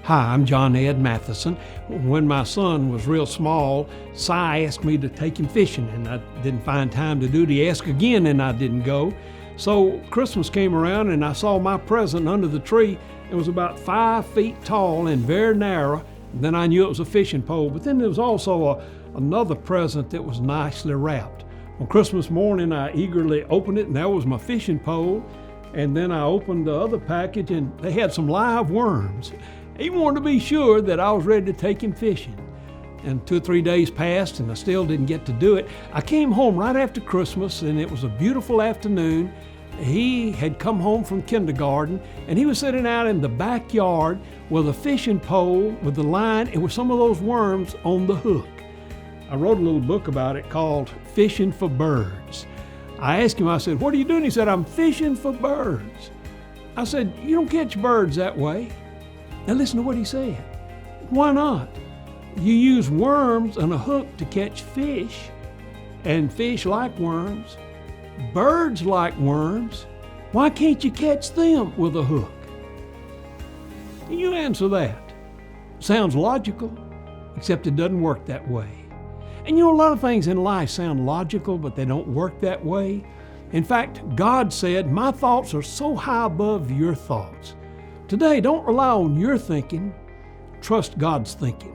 Hi, I'm John Ed Matheson. When my son was real small, Si asked me to take him fishing, and I didn't find time to do it. He asked again, and I didn't go. So Christmas came around, and I saw my present under the tree. It was about 5 feet tall and very narrow. Then I knew it was a fishing pole. But then there was also another present that was nicely wrapped. On Christmas morning, I eagerly opened it, and there was my fishing pole. And then I opened the other package, and they had some live worms. He wanted to be sure that I was ready to take him fishing. And 2 or 3 days passed, and I still didn't get to do it. I came home right after Christmas, and it was a beautiful afternoon. He had come home from kindergarten, and he was sitting out in the backyard with a fishing pole with the line and with some of those worms on the hook. I wrote a little book about it called Fishing for Birds. I asked him, I said, "What are you doing?" He said, "I'm fishing for birds." I said, "You don't catch birds that way." Now listen to what he said. "Why not? You use worms and a hook to catch fish, and fish like worms. Birds like worms. Why can't you catch them with a hook?" You answer that. Sounds logical, except it doesn't work that way. And you know, a lot of things in life sound logical, but they don't work that way. In fact, God said, "My thoughts are so high above your thoughts." Today, don't rely on your thinking, trust God's thinking.